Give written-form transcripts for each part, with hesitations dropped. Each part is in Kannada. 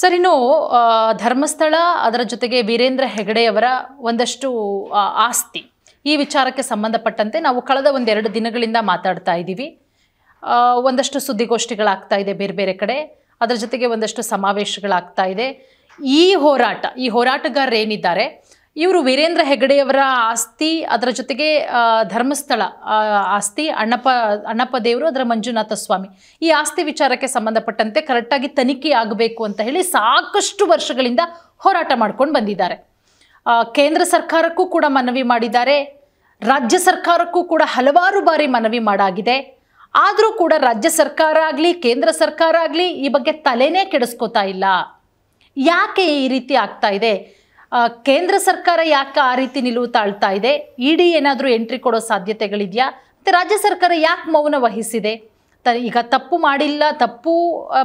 ಸರ್, ಇನ್ನು ಧರ್ಮಸ್ಥಳ ಅದರ ಜೊತೆಗೆ ವೀರೇಂದ್ರ ಹೆಗಡೆಯವರ ಒಂದಷ್ಟು ಆಸ್ತಿ ಈ ವಿಚಾರಕ್ಕೆ ಸಂಬಂಧಪಟ್ಟಂತೆ ನಾವು ಕಳೆದ ಒಂದೆರಡು ದಿನಗಳಿಂದ ಮಾತಾಡ್ತಾ ಇದ್ದೀವಿ. ಒಂದಷ್ಟು ಸುದ್ದಿಗೋಷ್ಠಿಗಳಾಗ್ತಾ ಇದೆ ಬೇರೆ ಬೇರೆ ಕಡೆ, ಅದರ ಜೊತೆಗೆ ಒಂದಷ್ಟು ಸಮಾವೇಶಗಳಾಗ್ತಾ ಇದೆ. ಈ ಹೋರಾಟಗಾರರು ಏನಿದ್ದಾರೆ ಇವರು ವೀರೇಂದ್ರ ಹೆಗಡೆಯವರ ಆಸ್ತಿ, ಅದರ ಜೊತೆಗೆ ಧರ್ಮಸ್ಥಳ ಆಸ್ತಿ, ಅಣ್ಣಪ್ಪ ದೇವರು, ಅದರ ಮಂಜುನಾಥ ಸ್ವಾಮಿ, ಈ ಆಸ್ತಿ ವಿಚಾರಕ್ಕೆ ಸಂಬಂಧಪಟ್ಟಂತೆ ಕರೆಕ್ಟಾಗಿ ತನಿಖೆ ಆಗಬೇಕು ಅಂತ ಹೇಳಿ ಸಾಕಷ್ಟು ವರ್ಷಗಳಿಂದ ಹೋರಾಟ ಮಾಡ್ಕೊಂಡು ಬಂದಿದ್ದಾರೆ. ಕೇಂದ್ರ ಸರ್ಕಾರಕ್ಕೂ ಕೂಡ ಮನವಿ ಮಾಡಿದ್ದಾರೆ, ರಾಜ್ಯ ಸರ್ಕಾರಕ್ಕೂ ಕೂಡ ಹಲವಾರು ಬಾರಿ ಮನವಿ ಮಾಡಾಗಿದೆ. ಆದರೂ ಕೂಡ ರಾಜ್ಯ ಸರ್ಕಾರ ಆಗಲಿ ಕೇಂದ್ರ ಸರ್ಕಾರ ಆಗಲಿ ಈ ಬಗ್ಗೆ ತಲೆನೇ ಕೆಡಿಸ್ಕೋತಾ ಇಲ್ಲ. ಯಾಕೆ ಈ ರೀತಿ ಆಗ್ತಾ ಇದೆ? ಕೇಂದ್ರ ಸರ್ಕಾರ ಯಾಕೆ ಆ ರೀತಿ ನಿಲುವು ತಾಳ್ತಾ ಇದೆ? ಇಡಿ ಏನಾದರೂ ಎಂಟ್ರಿ ಕೊಡೋ ಸಾಧ್ಯತೆಗಳಿದೆಯಾ? ಮತ್ತು ರಾಜ್ಯ ಸರ್ಕಾರ ಯಾಕೆ ಮೌನ ವಹಿಸಿದೆ? ಈಗ ತಪ್ಪು ಮಾಡಿಲ್ಲ, ತಪ್ಪು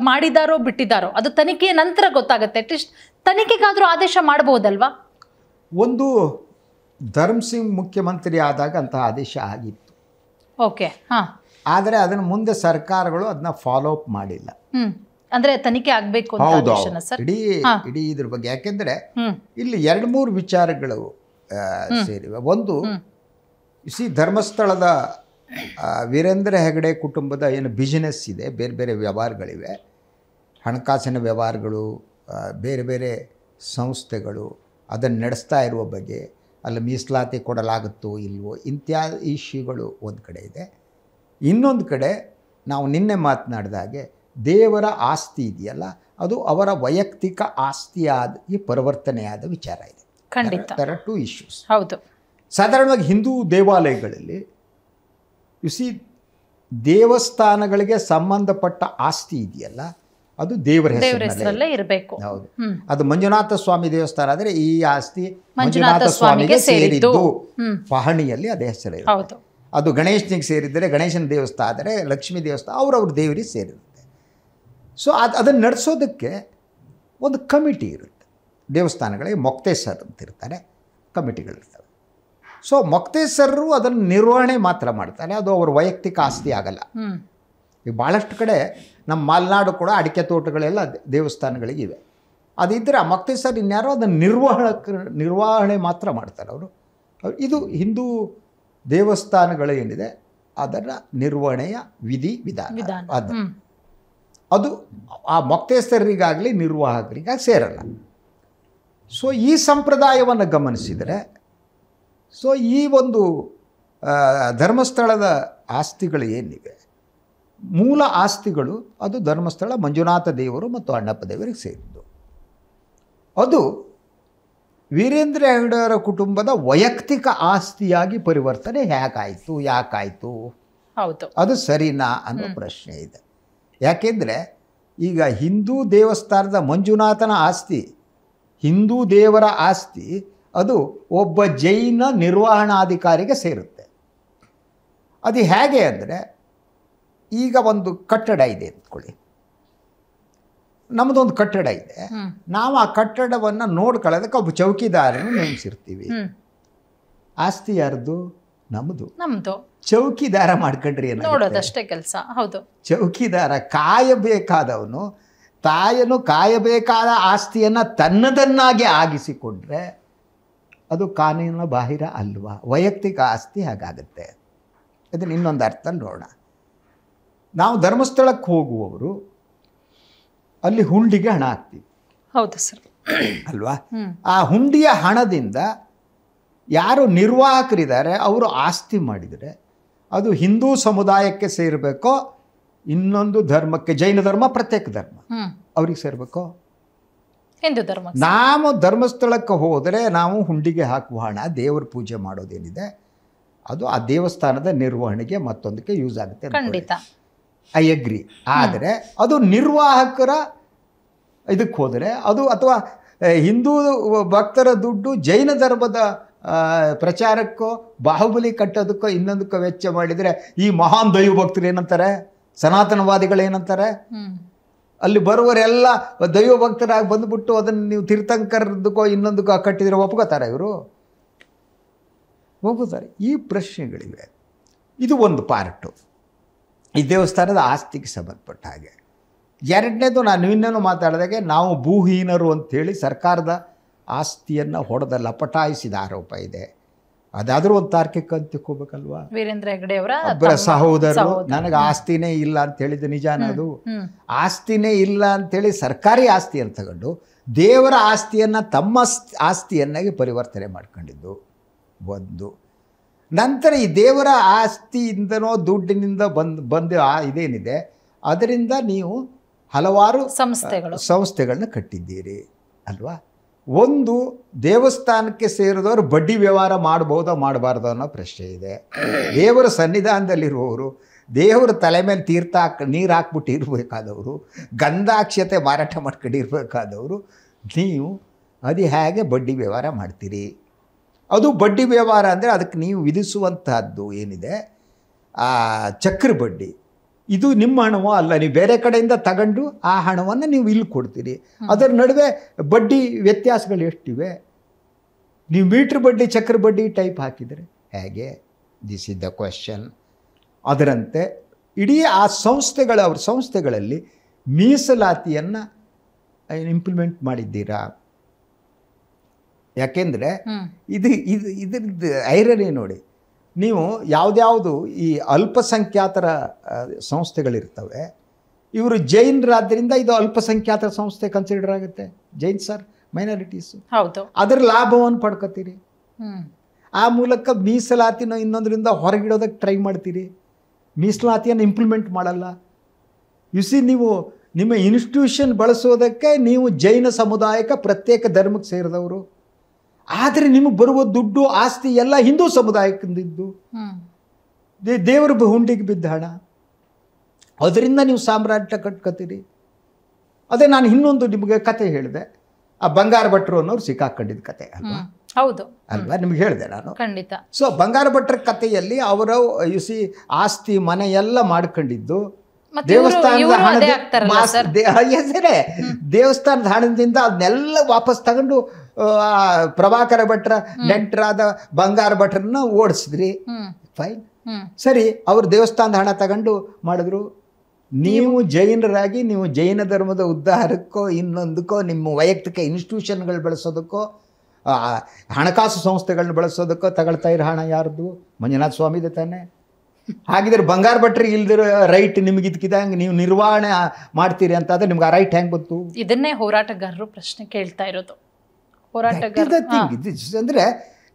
ಮಾಡಿದಾರೋ ಬಿಟ್ಟಿದ್ದಾರೋ ಅದು ತನಿಖೆಯ ನಂತರ ಗೊತ್ತಾಗುತ್ತೆ. ಅಟ್ಲೀಸ್ಟ್ ತನಿಖೆಗಾದರೂ ಆದೇಶ ಮಾಡಬಹುದಲ್ವಾ? ಒಂದು ಧರ್ಮಸಿಂಗ್ ಮುಖ್ಯಮಂತ್ರಿ ಆದಾಗ ಅಂತಹ ಆದೇಶ ಆಗಿತ್ತು. ಓಕೆ, ಹಾಂ. ಆದರೆ ಅದನ್ನು ಮುಂದೆ ಸರ್ಕಾರಗಳು ಅದನ್ನ ಫಾಲೋ ಅಪ್ ಮಾಡಿಲ್ಲ. ಅಂದ್ರೆ ತನಿಖೆ ಆಗಬೇಕು ಅಂತ ಆದೇಶನ ಸರ್? ಇಡೀ ಇದ್ರ ಬಗ್ಗೆ ಯಾಕೆಂದ್ರೆ ಇಲ್ಲಿ 2-3 ವಿಚಾರಗಳು ಸೇರಿವೆ. ಒಂದು, ಧರ್ಮಸ್ಥಳದ ವೀರೇಂದ್ರ ಹೆಗಡೆ ಕುಟುಂಬದ ಏನು ಬಿಸಿನೆಸ್ ಇದೆ, ಬೇರೆ ಬೇರೆ ವ್ಯವಹಾರಗಳಿವೆ, ಹಣಕಾಸಿನ ವ್ಯವಹಾರಗಳು, ಬೇರೆ ಬೇರೆ ಸಂಸ್ಥೆಗಳು ಅದನ್ನು ನಡೆಸ್ತಾ ಇರುವ ಬಗ್ಗೆ, ಅಲ್ಲಿ ಮೀಸಲಾತಿ ಕೊಡಲಾಗುತ್ತೋ ಇಲ್ವೋ ಇತ್ಯಾದಿ ಇಶ್ಯೂಗಳು ಒಂದು ಕಡೆ ಇದೆ. ಇನ್ನೊಂದು ಕಡೆ ನಾವು ನಿನ್ನೆ ಮಾತನಾಡಿದಾಗೆ ದೇವರ ಆಸ್ತಿ ಇದೆಯಲ್ಲ, ಅದು ಅವರ ವೈಯಕ್ತಿಕ ಆಸ್ತಿಯಾಗಿ ಪರಿವರ್ತನೆಯಾದ ವಿಚಾರ ಇದೆ. ಖಂಡಿತ. there are 2 issues. ಹೌದು. ಸಾಧಾರಣವಾಗಿ ಹಿಂದೂ ದೇವಾಲಯಗಳಲ್ಲಿ ದೇವಸ್ಥಾನಗಳಿಗೆ ಸಂಬಂಧಪಟ್ಟ ಆಸ್ತಿ ಇದೆಯಲ್ಲ, ಅದು ದೇವರ ಹೆಸರಲ್ಲೇ ಇರಬೇಕು. ಹೌದು. ಅದು ಮಂಜುನಾಥ ಸ್ವಾಮಿ ದೇವಸ್ಥಾನ ಆದರೆ ಈ ಆಸ್ತಿ ಮಂಜುನಾಥ ಸ್ವಾಮಿಗೆ ಸೇರಿದ್ದು, ಪಹಣಿಯಲ್ಲಿ ಅದೇ ಹೆಸರು ಇರುತ್ತೆ. ಅದು ಗಣೇಶನಿಗೆ ಸೇರಿದ್ದರೆ ಗಣೇಶನ ದೇವಸ್ಥಾನ, ಆದರೆ ಲಕ್ಷ್ಮೀ ದೇವಸ್ಥಾನ ಅವ್ರವ್ರ ದೇವರಿಗೆ ಸೇರಿರುತ್ತೆ. ಸೊ ಅದನ್ನು ನಡೆಸೋದಕ್ಕೆ ಒಂದು ಕಮಿಟಿ ಇರುತ್ತೆ. ದೇವಸ್ಥಾನಗಳಿಗೆ ಮೊಕ್ತೇಸರ್ ಅಂತ ಇರ್ತಾರೆ, ಕಮಿಟಿಗಳಿರ್ತವೆ. ಸೊ ಮೊಕ್ತೇಸರರು ಅದನ್ನು ನಿರ್ವಹಣೆ ಮಾತ್ರ ಮಾಡ್ತಾರೆ, ಅದು ಅವ್ರ ವೈಯಕ್ತಿಕ ಆಸ್ತಿ ಆಗಲ್ಲ. ಈಗ ಭಾಳಷ್ಟು ಕಡೆ ನಮ್ಮ ಮಲೆನಾಡು ಕೂಡ ಅಡಿಕೆ ತೋಟಗಳೆಲ್ಲ ದೇವಸ್ಥಾನಗಳಿಗಿವೆ. ಅದಿದ್ದರೆ ಆ ಮೊಕ್ತೇಸರ್ ಇನ್ಯಾರೋ ಅದನ್ನು ನಿರ್ವಹಣೆ ಮಾತ್ರ ಮಾಡ್ತಾರೆ ಅವರು. ಇದು ಹಿಂದೂ ದೇವಸ್ಥಾನಗಳು ಏನಿದೆ ಅದರ ನಿರ್ವಹಣೆಯ ವಿಧಾನ ಅದು ಆ ಮೊಕ್ತೇಸರಿಗಾಗಲಿ ನಿರ್ವಾಹಕರಿಗಾಗಿ ಸೇರಲ್ಲ. ಸೊ ಈ ಸಂಪ್ರದಾಯವನ್ನು ಗಮನಿಸಿದರೆ, ಸೊ ಈ ಒಂದು ಧರ್ಮಸ್ಥಳದ ಆಸ್ತಿಗಳು ಏನಿವೆ, ಮೂಲ ಆಸ್ತಿಗಳು ಅದು ಧರ್ಮಸ್ಥಳ ಮಂಜುನಾಥ ದೇವರು ಮತ್ತು ಅಣ್ಣಪ್ಪ ದೇವರಿಗೆ ಸೇರಿದ್ದು. ಅದು ವೀರೇಂದ್ರ ಹೆಗಡೆಯವರ ಕುಟುಂಬದ ವೈಯಕ್ತಿಕ ಆಸ್ತಿಯಾಗಿ ಪರಿವರ್ತನೆ ಯಾಕಾಯಿತು? ಹೌದು, ಅದು ಸರಿನಾ ಅನ್ನೋ ಪ್ರಶ್ನೆ ಇದೆ. ಯಾಕೆಂದರೆ ಈಗ ಹಿಂದೂ ದೇವಸ್ಥಾನದ ಮಂಜುನಾಥನ ಆಸ್ತಿ, ಹಿಂದೂ ದೇವರ ಆಸ್ತಿ, ಅದು ಒಬ್ಬ ಜೈನ ನಿರ್ವಹಣಾಧಿಕಾರಿಗೆ ಸೇರುತ್ತೆ. ಅದು ಹೇಗೆ ಅಂದರೆ, ಈಗ ಒಂದು ಕಟ್ಟಡ ಇದೆ ಅಂದ್ಕೊಳ್ಳಿ, ನಮ್ಮದೊಂದು ಕಟ್ಟಡ ಇದೆ, ನಾವು ಆ ಕಟ್ಟಡವನ್ನು ನೋಡ್ಕೊಳ್ಳೋದಕ್ಕೆ ಒಬ್ಬ ಚೌಕಿದಾರನ್ನು ನೇಮಿಸಿರ್ತೀವಿ. ಆಸ್ತಿ ಯಾರ್ದು? ನಮ್ಮದು. ಚೌಕಿದಾರ ಮಾಡ್ಕೊಂಡ್ರಿ ನೋಡೋದಷ್ಟೇ ಕೆಲಸ. ಹೌದು. ಚೌಕಿದಾರ ಕಾಯಬೇಕಾದವನು, ತಾಯನು ಕಾಯಬೇಕಾದ ಆಸ್ತಿಯನ್ನು ತನ್ನದನ್ನಾಗಿ ಆಗಿಸಿಕೊಂಡ್ರೆ ಅದು ಕಾನೂನಿನ ಬಾಹಿರ ಅಲ್ವಾ? ವೈಯಕ್ತಿಕ ಆಸ್ತಿ ಹಾಗಾಗುತ್ತೆ. ಇದನ್ನು ಇನ್ನೊಂದು ಅರ್ಥ ನೋಡೋಣ. ನಾವು ಧರ್ಮಸ್ಥಳಕ್ಕೆ ಹೋಗುವವರು ಅಲ್ಲಿ ಹುಂಡಿಗೆ ಹಣ ಹಾಕ್ತೀವಿ. ಹೌದು ಸರ್, ಅಲ್ವಾ? ಆ ಹುಂಡಿಯ ಹಣದಿಂದ ಯಾರು ನಿರ್ವಾಹಕರಿದ್ದಾರೆ ಅವರು ಆಸ್ತಿ ಮಾಡಿದರೆ ಅದು ಹಿಂದೂ ಸಮುದಾಯಕ್ಕೆ ಸೇರಬೇಕೋ ಇನ್ನೊಂದು ಧರ್ಮಕ್ಕೆ, ಜೈನ ಧರ್ಮ ಪ್ರತ್ಯೇಕ ಧರ್ಮ, ಅವ್ರಿಗೆ ಸೇರಬೇಕೋ? ಹಿಂದೂ ಧರ್ಮ. ನಾವು ಧರ್ಮಸ್ಥಳಕ್ಕೆ ಹೋದರೆ ನಾವು ಹುಂಡಿಗೆ ಹಾಕುವ ಹಣ ದೇವರ ಪೂಜೆ ಮಾಡೋದೇನಿದೆ ಅದು ಆ ದೇವಸ್ಥಾನದ ನಿರ್ವಹಣೆಗೆ ಮತ್ತೊಂದಕ್ಕೆ ಯೂಸ್ ಆಗುತ್ತೆ. ಖಂಡಿತ, ಐ ಅಗ್ರಿ. ಆದರೆ ಅದು ನಿರ್ವಾಹಕರ ಇದಕ್ಕೆ ಹೋದರೆ ಅದು, ಅಥವಾ ಹಿಂದೂ ಭಕ್ತರ ದುಡ್ಡು ಜೈನ ಧರ್ಮದ ಪ್ರಚಾರಕ್ಕೋ ಬಾಹುಬಲಿ ಕಟ್ಟೋದಕ್ಕೋ ಇನ್ನೊಂದಕ್ಕೋ ವೆಚ್ಚ ಮಾಡಿದರೆ ಈ ಮಹಾನ್ ದೈವ ಭಕ್ತರು ಏನಂತಾರೆ, ಸನಾತನವಾದಿಗಳೇನಂತಾರೆ, ಅಲ್ಲಿ ಬರುವವರೆಲ್ಲ ದೈವ ಭಕ್ತರಾಗಿ ಬಂದುಬಿಟ್ಟು ಅದನ್ನು ನೀವು ತೀರ್ಥಂಕರದಕ್ಕೋ ಇನ್ನೊಂದಕ್ಕೋ ಕಟ್ಟಿದರೆ ಒಪ್ಕೋತಾರೆ ಇವರು? ಒಪ್ಕೋತಾರೆ? ಈ ಪ್ರಶ್ನೆಗಳಿವೆ. ಇದು ಒಂದು ಪಾರ್ಟು ಈ ದೇವಸ್ಥಾನದ ಆಸ್ತಿಗೆ ಸಂಬಂಧಪಟ್ಟ ಹಾಗೆ. ಎರಡನೇದು ನಾನು ಇನ್ನೇನು ಮಾತಾಡಿದಾಗೆ ನಾವು ಭೂಹೀನರು ಅಂಥೇಳಿ ಸರ್ಕಾರದ ಆಸ್ತಿಯನ್ನು ಹೊಡೆದ ಲಪಟಾಯಿಸಿದ ಆರೋಪ ಇದೆ. ಅದಾದರೂ ಒಂದು ತಾರ್ಕಿಕ ಅಂತ ತಿಳ್ಕೋಬೇಕಲ್ವಾ? ವೀರೇಂದ್ರ ಹೆಗ್ಗಡೆ ಅವರ ಒಬ್ಬರ ಸಹೋದರರು ನನಗೆ ಆಸ್ತಿನೇ ಇಲ್ಲ ಅಂತ ಹೇಳಿದ ನಿಜಾನ ಅದು? ಆಸ್ತಿನೇ ಇಲ್ಲ ಅಂಥೇಳಿ ಸರ್ಕಾರಿ ಆಸ್ತಿಯನ್ನು ತಗೊಂಡು ದೇವರ ಆಸ್ತಿಯನ್ನು ತಮ್ಮ ಆಸ್ತಿಯನ್ನಾಗಿ ಪರಿವರ್ತನೆ ಮಾಡ್ಕೊಂಡಿದ್ದು ಒಂದು. ನಂತರ ಈ ದೇವರ ಆಸ್ತಿಯಿಂದನೋ ದುಡ್ಡಿನಿಂದ ಬಂದ ಇದೇನಿದೆ ಅದರಿಂದ ನೀವು ಹಲವಾರು ಸಂಸ್ಥೆಗಳನ್ನ ಕಟ್ಟಿದ್ದೀರಿ ಅಲ್ವಾ? ಒಂದು ನೀವೊಂದು ಸೇರಿದವರು ಬಡ್ಡಿ ವ್ಯವಹಾರ ಮಾಡ್ಬೋದೋ ಮಾಡಬಾರ್ದು ಅನ್ನೋ ಪ್ರಶ್ನೆ ಇದೆ. ದೇವರ ಸನ್ನಿಧಾನದಲ್ಲಿರುವವರು, ದೇವರ ತಲೆ ಮೇಲೆ ನೀರು ಹಾಕ್ಬಿಟ್ಟು ಇರಬೇಕಾದವರು, ಗಂಧಾಕ್ಷತೆ ಮಾರಾಟ ಮಾಡ್ಕೊಂಡು ಇರಬೇಕಾದವರು, ನೀವು ಅದು ಹೇಗೆ ಬಡ್ಡಿ ವ್ಯವಹಾರ ಮಾಡ್ತೀರಿ? ಅದು ಬಡ್ಡಿ ವ್ಯವಹಾರ ಅಂದರೆ ಅದಕ್ಕೆ ನೀವು ವಿಧಿಸುವಂತಹದ್ದು ಏನಿದೆ ಚಕ್ರ ಬಡ್ಡಿ, ಇದು ನಿಮ್ಮ ಹಣವೋ ಅಲ್ಲ, ನೀವು ಬೇರೆ ಕಡೆಯಿಂದ ತಗೊಂಡು ಆ ಹಣವನ್ನು ನೀವು ಇಲ್ಲಿ ಕೊಡ್ತೀರಿ. ಅದರ ನಡುವೆ ಬಡ್ಡಿ ವ್ಯತ್ಯಾಸಗಳು ಎಷ್ಟಿವೆ? ನೀವು ಮೀಟ್ರ್ ಬಡ್ಡಿ ಚಕ್ರ ಬಡ್ಡಿ ಟೈಪ್ ಹಾಕಿದರೆ ಹೇಗೆ? This is the question. ಅದರಂತೆ ಇಡೀ ಆ ಅವ್ರ ಸಂಸ್ಥೆಗಳಲ್ಲಿ ಮೀಸಲಾತಿಯನ್ನು ಇಂಪ್ಲಿಮೆಂಟ್ ಮಾಡಿದ್ದೀರಾ? ಯಾಕೆಂದರೆ ಇದ್ರದ್ದು ಐರನಿ ನೋಡಿ, ನೀವು ಯಾವುದ್ಯಾವುದು ಈ ಅಲ್ಪಸಂಖ್ಯಾತರ ಸಂಸ್ಥೆಗಳಿರ್ತವೆ, ಇವರು ಜೈನರಾದ್ದರಿಂದ ಇದು ಅಲ್ಪಸಂಖ್ಯಾತರ ಸಂಸ್ಥೆ ಕನ್ಸಿಡರ್ ಆಗುತ್ತೆ. Jains R minorities. ಹೌದು, ಅದರ ಲಾಭವನ್ನು ಪಡ್ಕೋತೀರಿ. ಆ ಮೂಲಕ ಮೀಸಲಾತಿನ ಇನ್ನೊಂದರಿಂದ ಹೊರಗಿಡೋದಕ್ಕೆ ಟ್ರೈ ಮಾಡ್ತೀರಿ. ಮೀಸಲಾತಿಯನ್ನು ಇಂಪ್ಲಿಮೆಂಟ್ ಮಾಡಲ್ಲ. ಸಿ, ನೀವು ನಿಮ್ಮ ಇನ್ಸ್ಟಿಟ್ಯೂಷನ್ ಬಳಸೋದಕ್ಕೆ ನೀವು ಜೈನ ಸಮುದಾಯಕ್ಕೆ ಪ್ರತ್ಯೇಕ ಧರ್ಮಕ್ಕೆ ಸೇರಿದವರು, ಆದರೆ ನಿಮಗೆ ಬರುವ ದುಡ್ಡು ಆಸ್ತಿ ಎಲ್ಲ ಹಿಂದೂ ಸಮುದಾಯಕ್ಕಿಂದಿದ್ದು, ದೇವರ ಹುಂಡಿಗೆ ಬಿದ್ದ ಹಣ, ಅದರಿಂದ ನೀವು ಸಾಮ್ರಾಜ್ಯ ಕಟ್ಕೋತೀರಿ. ಅದೇ ನಾನು ಇನ್ನೊಂದು ನಿಮಗೆ ಕತೆ ಹೇಳಿದೆ, ಆ ಬಂಗಾರ ಭಟ್ರು ಅನ್ನೋರು ಸಿಕ್ಕಾಕೊಂಡಿದ್ದ ಕತೆ ಅಲ್ವಾ? ಹೌದು ಅಲ್ವಾ, ನಿಮ್ಗೆ ಹೇಳಿದೆ ನಾನು. ಖಂಡಿತ. ಸೊ ಬಂಗಾರ ಭಟ್ರ ಕಥೆಯಲ್ಲಿ ಅವರು ಆಸ್ತಿ ಮನೆ ಎಲ್ಲ ಮಾಡ್ಕೊಂಡಿದ್ದು ದೇವಸ್ಥಾನದ ಹಣದಿಂದ ಅದನ್ನೆಲ್ಲ ವಾಪಸ್ ತಗೊಂಡು ಪ್ರಭಾಕರ ಭಟ್ರ ನೆಂಟರಾದ ಬಂಗಾರ ಭಟ್ರನ್ನ ಓಡಿಸಿದ್ರಿ. ಫೈನ್, ಸರಿ, ಅವರು ದೇವಸ್ಥಾನದ ಹಣ ತಗೊಂಡು ಮಾಡಿದ್ರು. ನೀವು ಜೈನರಾಗಿ ನೀವು ಜೈನ ಧರ್ಮದ ಉದ್ಧಾರಕ್ಕೋ ಇನ್ನೊಂದಕ್ಕೋ ನಿಮ್ಮ ವೈಯಕ್ತಿಕ ಇನ್ಸ್ಟಿಟ್ಯೂಷನ್ಗಳು ಬೆಳೆಸೋದಕ್ಕೋ ಹಣಕಾಸು ಸಂಸ್ಥೆಗಳನ್ನ ಬಳಸೋದಕ್ಕೋ ತಗೊಳ್ತಾ ಇರೋ ಹಣ ಯಾರ್ದು? ಮಂಜುನಾಥ ಸ್ವಾಮಿದೆ ತಾನೆ. ಹಾಗಿದ್ರೆ ಬಂಗಾರ ಭಟ್ರಿಗೆ ಇಲ್ದಿರೋ ರೈಟ್ ನಿಮ್ಗೆ ಇದಕ್ಕಿದಂಗೆ ನೀವು ನಿರ್ವಹಣೆ ಮಾಡ್ತೀರಿ ಅಂತ ಆದರೆ ನಿಮ್ಗೆ ಆ ರೈಟ್ ಹೆಂಗೆ ಬಂತು? ಇದನ್ನೇ ಹೋರಾಟಗಾರರು ಪ್ರಶ್ನೆ ಕೇಳ್ತಾ ಇರೋದು. ಅಂದರೆ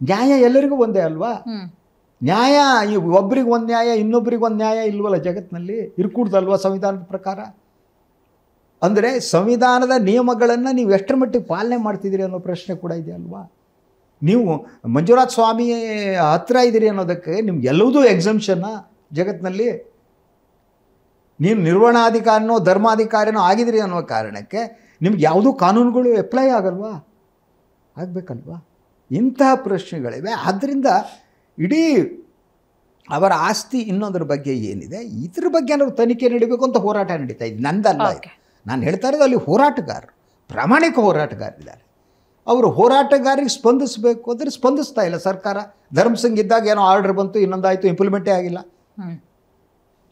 ನ್ಯಾಯ ಎಲ್ಲರಿಗೂ ಒಂದೇ ಅಲ್ವಾ? ನ್ಯಾಯ ಒಬ್ರಿಗೆ ಒಂದು ನ್ಯಾಯ ಇನ್ನೊಬ್ರಿಗೆ ಒಂದು ನ್ಯಾಯ ಇಲ್ವಲ್ಲ ಜಗತ್ತಿನಲ್ಲಿ, ಇರ್ಕೂಡ್ದಲ್ವಾ ಸಂವಿಧಾನದ ಪ್ರಕಾರ? ಅಂದರೆ ಸಂವಿಧಾನದ ನಿಯಮಗಳನ್ನು ನೀವು ಎಷ್ಟರ ಮಟ್ಟಿಗೆ ಪಾಲನೆ ಮಾಡ್ತಿದ್ದೀರಿ ಅನ್ನೋ ಪ್ರಶ್ನೆ ಕೂಡ ಇದೆ ಅಲ್ವಾ? ನೀವು ಮಂಜುನಾಥ ಸ್ವಾಮಿ ಹತ್ರ ಇದ್ದೀರಿ ಅನ್ನೋದಕ್ಕೆ ನಿಮ್ಗೆ ಎಲ್ಲದೂ ಎಕ್ಸಂಪ್ಷನ್ನ ಜಗತ್ತಿನಲ್ಲಿ. ನೀವು ನಿರ್ವಹಣಾಧಿಕಾರಿನೋ ಧರ್ಮಾಧಿಕಾರಿನೋ ಆಗಿದ್ದೀರಿ ಅನ್ನೋ ಕಾರಣಕ್ಕೆ ನಿಮ್ಗೆ ಯಾವುದೂ ಕಾನೂನುಗಳು ಅಪ್ಲೈ ಆಗಲ್ವಾ? ಆಗಬೇಕಲ್ವಾ? ಇಂತಹ ಪ್ರಶ್ನೆಗಳಿವೆ. ಆದ್ದರಿಂದ ಇಡೀ ಅವರ ಆಸ್ತಿ ಇನ್ನೊಂದ್ರ ಬಗ್ಗೆ ಏನಿದೆ ಇದ್ರ ಬಗ್ಗೆ ನಾವು ತನಿಖೆ ನಡೀಬೇಕು ಅಂತ ಹೋರಾಟ ನಡೀತಾ ಇದೆ. ನಂದಲ್ಲ, ನಾನು ಹೇಳ್ತಾ ಇರೋದು ಅಲ್ಲಿ ಹೋರಾಟಗಾರರು, ಪ್ರಾಮಾಣಿಕ ಹೋರಾಟಗಾರರಿದ್ದಾರೆ. ಅವರು ಹೋರಾಟಗಾರರಿಗೆ ಸ್ಪಂದಿಸಬೇಕು ಅಂದರೆ ಸ್ಪಂದಿಸ್ತಾ ಇಲ್ಲ ಸರ್ಕಾರ. ಧರ್ಮಸಂಘ ಇದ್ದಾಗ ಏನೋ ಆರ್ಡರ್ ಬಂತು, ಇನ್ನೊಂದಾಯಿತು, ಇಂಪ್ಲಿಮೆಂಟೇ ಆಗಿಲ್ಲ.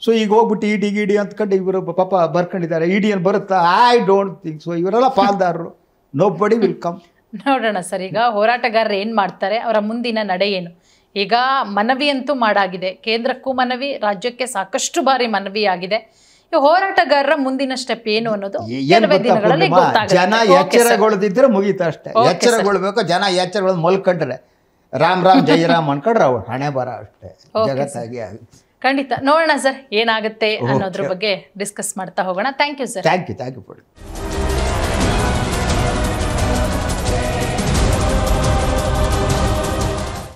ಸೊ ಈಗ ಹೋಗ್ಬಿಟ್ಟು ಇಡಿ ಅಂದ್ಕೊಂಡು ಇವರು ಪಾಪ ಬರ್ಕೊಂಡಿದ್ದಾರೆ. ಇಡಿಯನ್ನು ಬರುತ್ತಾ? I don't think so. ಇವರೆಲ್ಲ ಪಾಲ್ದಾರರು. Nobody will come. ನೋಡೋಣ ಸರ್, ಈಗ ಹೋರಾಟಗಾರರು ಏನು ಮಾಡ್ತಾರೆ, ಅವರ ಮುಂದಿನ ನಡೆ ಏನು? ಈಗ ಮನವಿ ಅಂತೂ ಮಾಡಾಗಿದೆ, ಕೇಂದ್ರಕ್ಕೂ ಮನವಿ, ರಾಜ್ಯಕ್ಕೆ ಸಾಕಷ್ಟು ಬಾರಿ ಮನವಿ ಆಗಿದೆ. ಈ ಹೋರಾಟಗಾರರ ಮುಂದಿನ ಸ್ಟೆಪ್ ಏನು ಅನ್ನೋದು ಕೆಲವೇ ದಿನಗಳಲ್ಲಿ ಗೊತ್ತಾಗುತ್ತೆ. ಜನ ಎಚ್ಚರಗೊಳ್ಳದಿದ್ರೆ ಮುಗೀತು ಅಷ್ಟೇ. ಎಚ್ಚರಗೊಳ್ಬೇಕು. ಜನ ಎಚ್ಚರಗೊಳ್ಳೋದು ಮಲ್ಕೊಂಡ್ರೆ ರಾಮ್ ರಾಮ್ ಜೈ ರಾಮ್ ಅನ್ಕೊಂಡ್ರೆ ಅವ್ರು ಹಣೆ ಬರ ಅಷ್ಟೇ, ಜಗತ್ತಾಗಿ ಆಗುತ್ತೆ. ಖಂಡಿತ ನೋಡೋಣ ಸರ್ ಏನಾಗುತ್ತೆ ಅನ್ನೋದ್ರ ಬಗ್ಗೆ ಡಿಸ್ಕಸ್ ಮಾಡ್ತಾ ಹೋಗೋಣ. Thank you sir. Thank you.